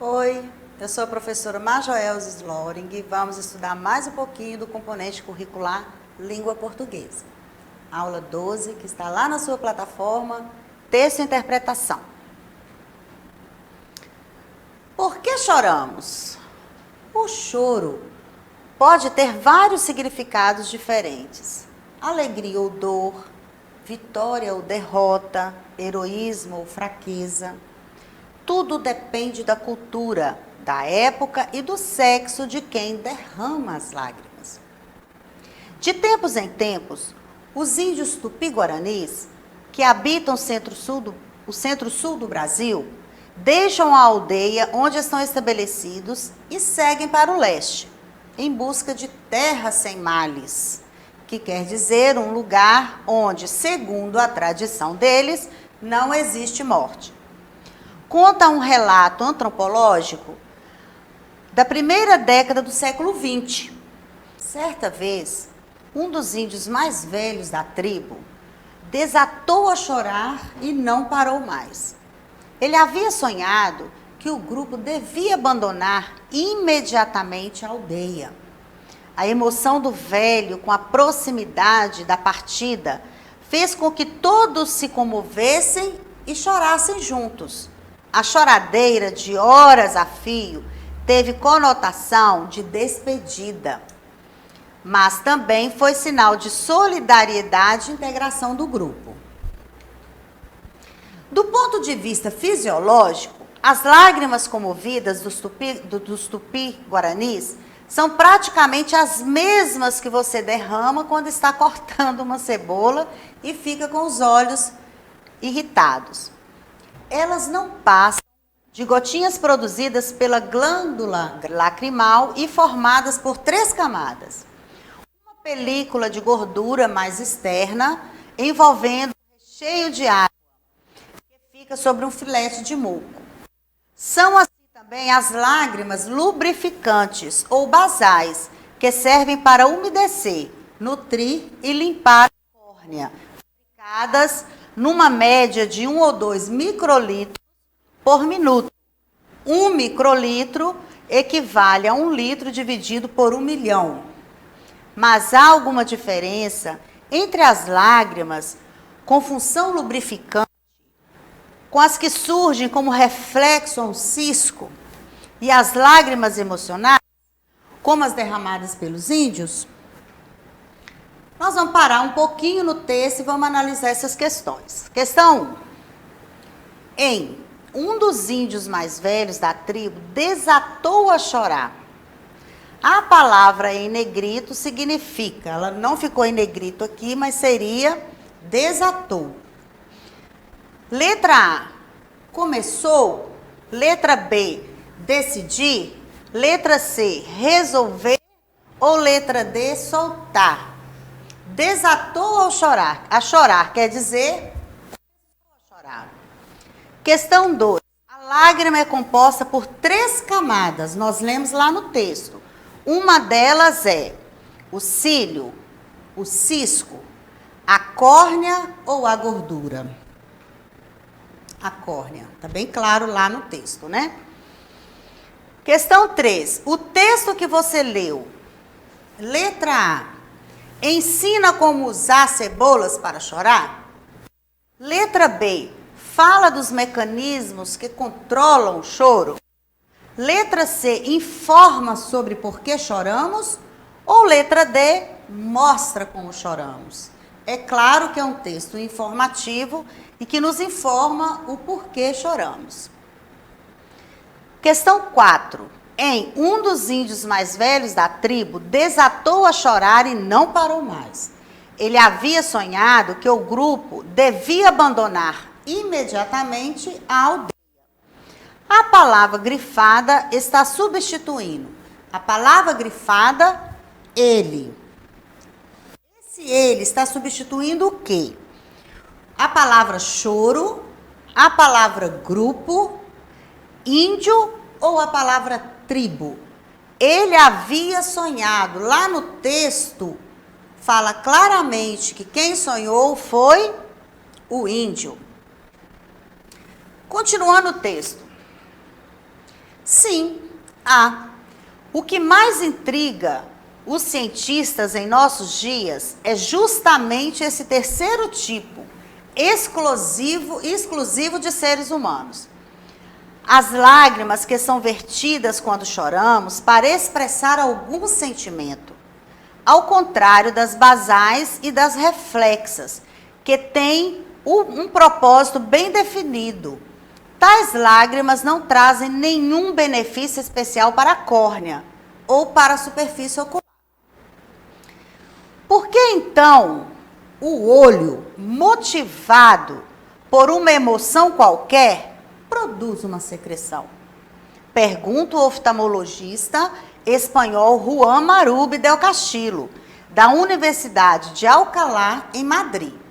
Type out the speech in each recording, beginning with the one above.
Oi, eu sou a professora Majoelzes Loring e vamos estudar mais um pouquinho do componente curricular Língua Portuguesa. Aula 12, que está lá na sua plataforma, Texto e Interpretação. Por que choramos? O choro pode ter vários significados diferentes. Alegria ou dor, vitória ou derrota, heroísmo ou fraqueza. Tudo depende da cultura, da época e do sexo de quem derrama as lágrimas. De tempos em tempos, os índios tupi-guaranis, que habitam o centro-sul do Brasil, deixam a aldeia onde estão estabelecidos e seguem para o leste, em busca de terra sem males, que quer dizer um lugar onde, segundo a tradição deles, não existe morte. Conta um relato antropológico da primeira década do século XX. Certa vez, um dos índios mais velhos da tribo desatou a chorar e não parou mais. Ele havia sonhado que o grupo devia abandonar imediatamente a aldeia. A emoção do velho com a proximidade da partida fez com que todos se comovessem e chorassem juntos. A choradeira de horas a fio teve conotação de despedida, mas também foi sinal de solidariedade e integração do grupo. Do ponto de vista fisiológico, as lágrimas comovidas dos tupi-guaranis são praticamente as mesmas que você derrama quando está cortando uma cebola e fica com os olhos irritados. Elas não passam de gotinhas produzidas pela glândula lacrimal e formadas por 3 camadas. Uma película de gordura mais externa, envolvendo um recheio de água, que fica sobre um filete de muco. São assim também as lágrimas lubrificantes ou basais, que servem para umedecer, nutrir e limpar a córnea, fabricadas numa média de 1 ou 2 microlitros por minuto. 1 microlitro equivale a 1 litro dividido por 1 milhão. Mas há alguma diferença entre as lágrimas com função lubrificante, com as que surgem como reflexo a um cisco, e as lágrimas emocionais, como as derramadas pelos índios? Nós vamos parar um pouquinho no texto e vamos analisar essas questões. Questão 1. Um dos índios mais velhos da tribo desatou a chorar. A palavra em negrito significa, ela não ficou em negrito aqui, mas seria desatou. Letra A, começou. Letra B, decidir. Letra C, resolver. Ou letra D, soltar. Desatou ao chorar. A chorar quer dizer começou a chorar. Questão 2. A lágrima é composta por 3 camadas. Nós lemos lá no texto. Uma delas é o cílio, o cisco, a córnea ou a gordura. A córnea. Está bem claro lá no texto, né? Questão 3. O texto que você leu. Letra A. Ensina como usar cebolas para chorar? Letra B. Fala dos mecanismos que controlam o choro? Letra C. Informa sobre por que choramos? Ou letra D. Mostra como choramos? É claro que é um texto informativo e que nos informa o porquê choramos. Questão 4. Um dos índios mais velhos da tribo desatou a chorar e não parou mais. Ele havia sonhado que o grupo devia abandonar imediatamente a aldeia. A palavra grifada está substituindo. A palavra grifada, ele. Esse ele está substituindo o quê? A palavra choro, a palavra grupo, índio ou a palavra tribo. Ele havia sonhado. Lá no texto, fala claramente que quem sonhou foi o índio. Continuando o texto. Sim, há. O que mais intriga os cientistas em nossos dias é justamente esse terceiro tipo, exclusivo de seres humanos. As lágrimas que são vertidas quando choramos para expressar algum sentimento, ao contrário das basais e das reflexas, que têm um propósito bem definido. Tais lágrimas não trazem nenhum benefício especial para a córnea ou para a superfície ocular. Por que então o olho, motivado por uma emoção qualquer, produz uma secreção? Pergunta o oftalmologista espanhol Juan Marube del Castillo, da Universidade de Alcalá, em Madrid.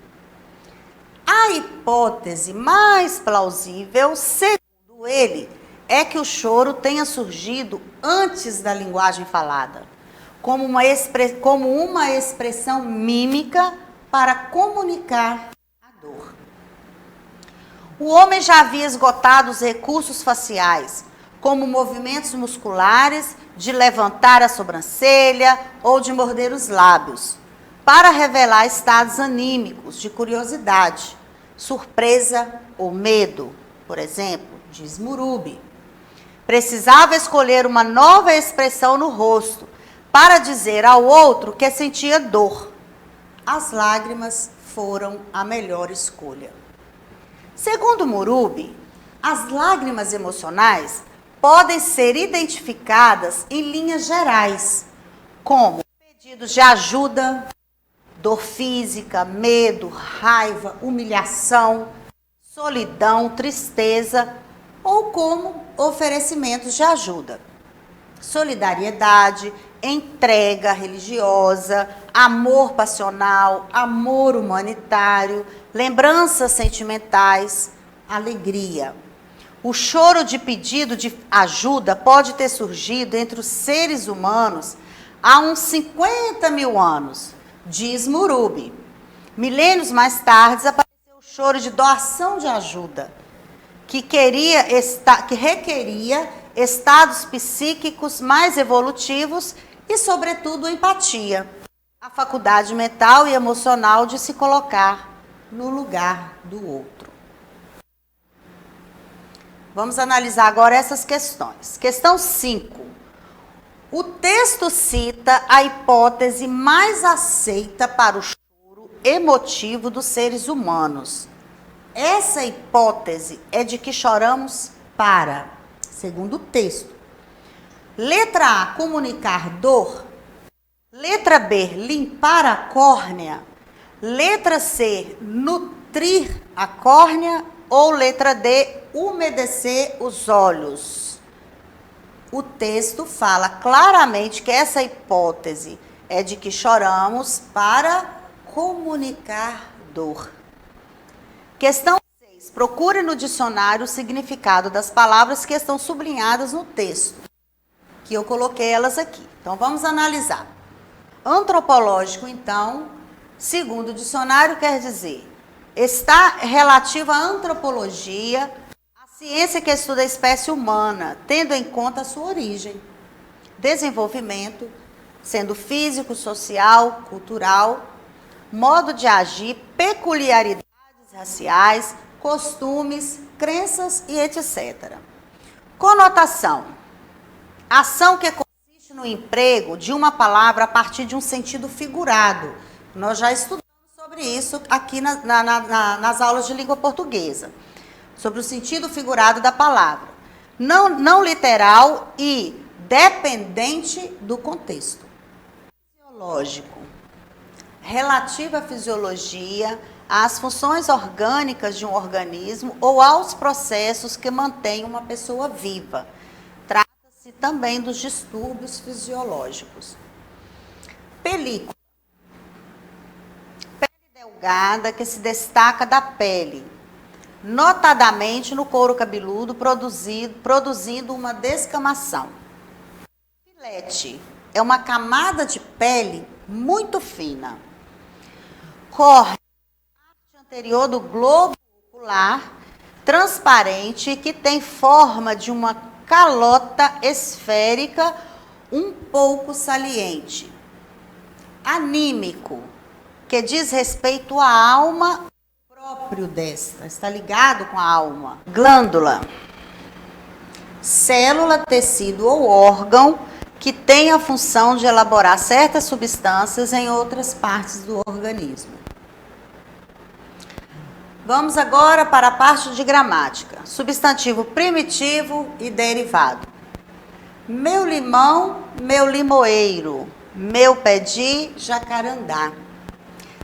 A hipótese mais plausível, segundo ele, é que o choro tenha surgido antes da linguagem falada, como uma expressão mímica para comunicar a dor. O homem já havia esgotado os recursos faciais, como movimentos musculares de levantar a sobrancelha ou de morder os lábios, para revelar estados anímicos de curiosidade, surpresa ou medo, por exemplo, diz Murubi. Precisava escolher uma nova expressão no rosto para dizer ao outro que sentia dor. As lágrimas foram a melhor escolha. Segundo Murubi, as lágrimas emocionais podem ser identificadas em linhas gerais, como pedidos de ajuda, dor física, medo, raiva, humilhação, solidão, tristeza, ou como oferecimentos de ajuda, solidariedade, entrega religiosa, amor passional, amor humanitário, lembranças sentimentais, alegria. O choro de pedido de ajuda pode ter surgido entre os seres humanos há uns 50 mil anos, diz Murubi. Milênios mais tarde apareceu o choro de doação de ajuda, que requeria estados psíquicos mais evolutivos e, sobretudo, empatia, a faculdade mental e emocional de se colocar no lugar do outro. Vamos analisar agora essas questões. Questão 5. O texto cita a hipótese mais aceita para o choro emotivo dos seres humanos. Essa hipótese é de que choramos para, segundo o texto, letra A, comunicar dor, letra B, limpar a córnea, letra C, nutrir a córnea ou letra D, umedecer os olhos. O texto fala claramente que essa hipótese é de que choramos para comunicar dor. Questão 6. Procure no dicionário o significado das palavras que estão sublinhadas no texto, que eu coloquei elas aqui. Então, vamos analisar. Antropológico, então, segundo o dicionário, quer dizer, está relativo à antropologia, a ciência que estuda a espécie humana, tendo em conta a sua origem, desenvolvimento, sendo físico, social, cultural, modo de agir, peculiaridades raciais, costumes, crenças e etc. Conotação. Ação que consiste no emprego de uma palavra a partir de um sentido figurado. Nós já estudamos sobre isso aqui nas aulas de língua portuguesa. Sobre o sentido figurado da palavra. Não literal e dependente do contexto. Fisiológico. Relativo à fisiologia, às funções orgânicas de um organismo ou aos processos que mantêm uma pessoa viva. Trata-se também dos distúrbios fisiológicos. Película. Pele delgada que se destaca da pele, notadamente no couro cabeludo, produzindo uma descamação. Filete. É uma camada de pele muito fina. Córnea. Anterior do globo ocular, transparente, que tem forma de uma calota esférica um pouco saliente. Anímico, que diz respeito à alma próprio desta, está ligado com a alma. Glândula, célula, tecido ou órgão que tem a função de elaborar certas substâncias em outras partes do organismo. Vamos agora para a parte de gramática. Substantivo primitivo e derivado. Meu limão, meu limoeiro. Meu pé de jacarandá.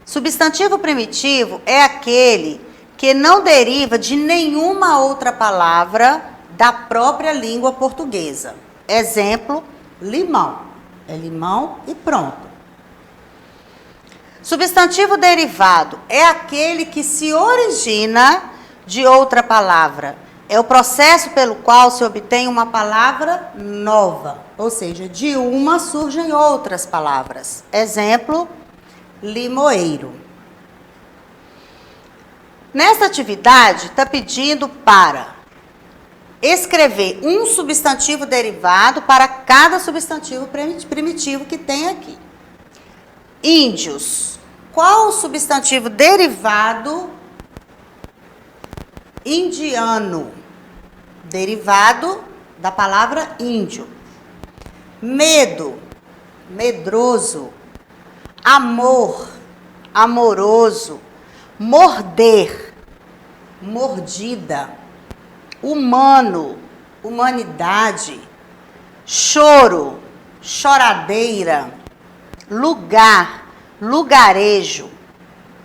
Substantivo primitivo é aquele que não deriva de nenhuma outra palavra da própria língua portuguesa. Exemplo, limão. É limão e pronto. Substantivo derivado é aquele que se origina de outra palavra. É o processo pelo qual se obtém uma palavra nova. Ou seja, de uma surgem outras palavras. Exemplo, limoeiro. Nesta atividade, está pedindo para escrever um substantivo derivado para cada substantivo primitivo que tem aqui. Índios. Qual o substantivo derivado indiano? Derivado da palavra índio. Medo, medroso. Amor, amoroso. Morder, mordida. Humano, humanidade. Choro, choradeira. Lugar, lugarejo.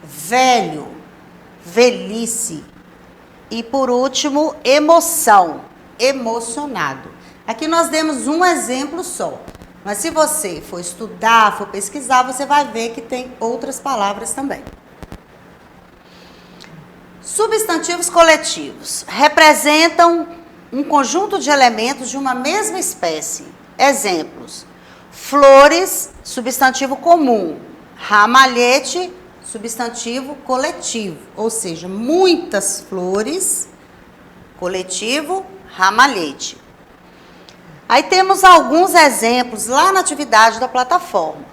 Velho, velhice. E por último, emoção, emocionado. Aqui nós demos um exemplo só. Mas se você for estudar, for pesquisar, você vai ver que tem outras palavras também. Substantivos coletivos representam um conjunto de elementos de uma mesma espécie. Exemplos: flores, substantivo comum. Ramalhete, substantivo coletivo. Ou seja, muitas flores, coletivo, ramalhete. Aí temos alguns exemplos lá na atividade da plataforma.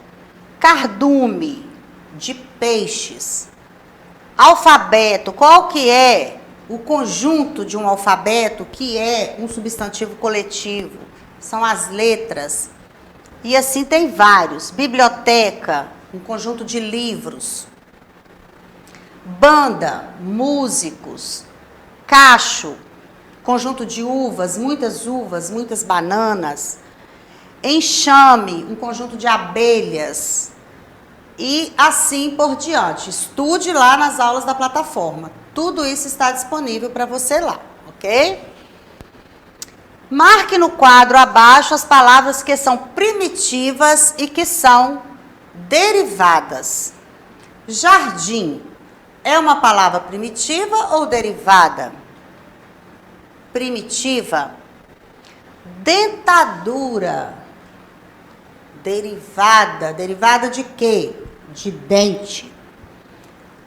Cardume, de peixes. Alfabeto, qual que é o conjunto de um alfabeto que é um substantivo coletivo? São as letras. E assim tem vários. Biblioteca, um conjunto de livros. Banda, músicos. Cacho, conjunto de uvas, muitas bananas. Enxame, um conjunto de abelhas. E assim por diante. Estude lá nas aulas da plataforma. Tudo isso está disponível para você lá, ok? Marque no quadro abaixo as palavras que são primitivas e que são derivadas. Jardim é uma palavra primitiva ou derivada? Primitiva. Dentadura. Derivada. Derivada de quê? De dente.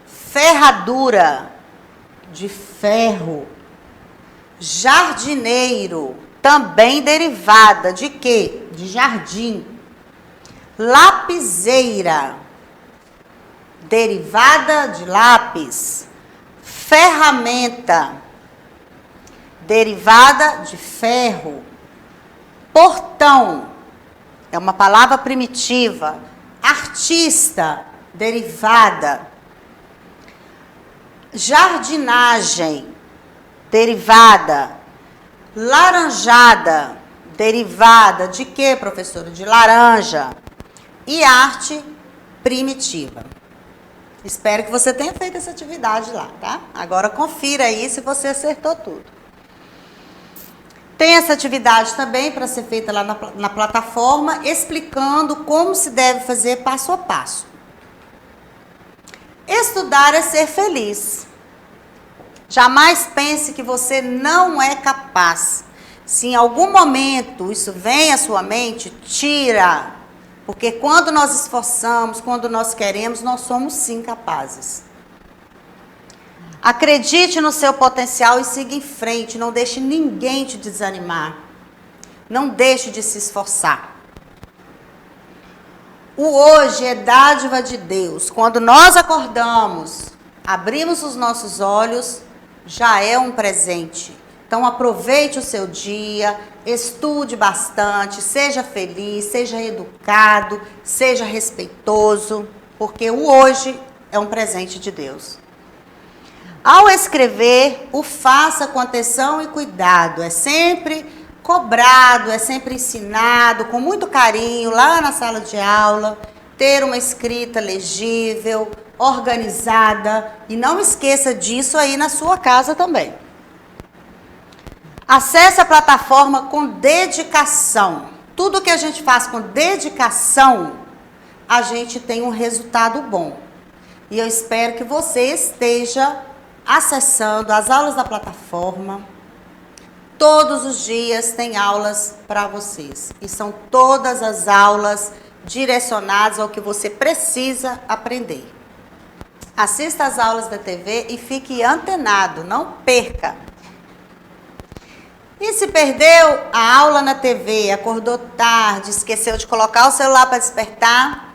Ferradura. De ferro. Jardineiro. Também derivada de quê? De jardim. Lapiseira. Derivada de lápis. Ferramenta. Derivada de ferro. Portão. É uma palavra primitiva. Artista. Derivada. Jardinagem. Derivada. Laranjada. Derivada de quê, professora? De laranja. E arte primitiva. Espero que você tenha feito essa atividade lá, tá? Agora confira aí se você acertou tudo. Tem essa atividade também para ser feita lá na plataforma, explicando como se deve fazer passo a passo. Estudar é ser feliz. Jamais pense que você não é capaz. Se em algum momento isso vem à sua mente, tira. Porque quando nós esforçamos, quando nós queremos, nós somos sim capazes. Acredite no seu potencial e siga em frente. Não deixe ninguém te desanimar. Não deixe de se esforçar. O hoje é dádiva de Deus. Quando nós acordamos, abrimos os nossos olhos, já é um presente. Então aproveite o seu dia, estude bastante, seja feliz, seja educado, seja respeitoso, porque o hoje é um presente de Deus. Ao escrever, o faça com atenção e cuidado. É sempre cobrado, é sempre ensinado com muito carinho lá na sala de aula, ter uma escrita legível, organizada, e não esqueça disso aí na sua casa também. Acesse a plataforma com dedicação. Tudo que a gente faz com dedicação, a gente tem um resultado bom. E eu espero que você esteja acessando as aulas da plataforma. Todos os dias tem aulas para vocês. E são todas as aulas direcionadas ao que você precisa aprender. Assista às aulas da TV e fique antenado, não perca. E se perdeu a aula na TV, acordou tarde, esqueceu de colocar o celular para despertar,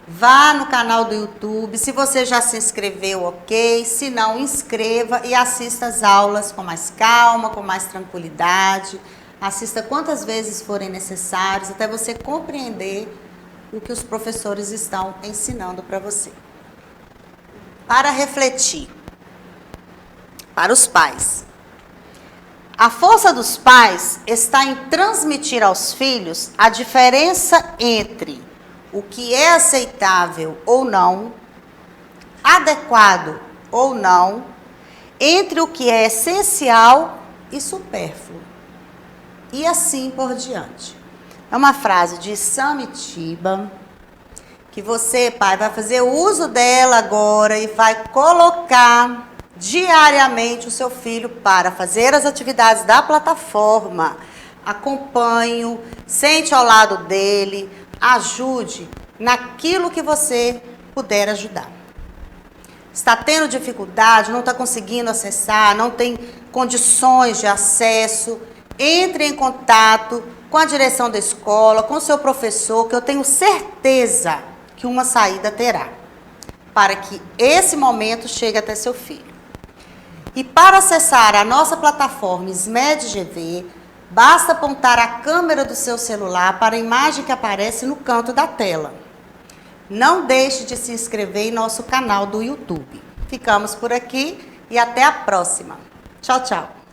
vá no canal do YouTube. Se você já se inscreveu, ok. Se não, inscreva e assista as aulas com mais calma, com mais tranquilidade. Assista quantas vezes forem necessárias, até você compreender o que os professores estão ensinando para você. Para refletir, para os pais. A força dos pais está em transmitir aos filhos a diferença entre o que é aceitável ou não, adequado ou não, entre o que é essencial e supérfluo. E assim por diante. É uma frase de Samitiba, que você, pai, vai fazer uso dela agora e vai colocar diariamente o seu filho para fazer as atividades da plataforma. Acompanhe-o, sente ao lado dele, ajude naquilo que você puder ajudar. Está tendo dificuldade, não está conseguindo acessar, não tem condições de acesso, entre em contato com a direção da escola, com o seu professor, que eu tenho certeza que uma saída terá, para que esse momento chegue até seu filho. E para acessar a nossa plataforma SMED-GV, basta apontar a câmera do seu celular para a imagem que aparece no canto da tela. Não deixe de se inscrever em nosso canal do YouTube. Ficamos por aqui e até a próxima. Tchau, tchau.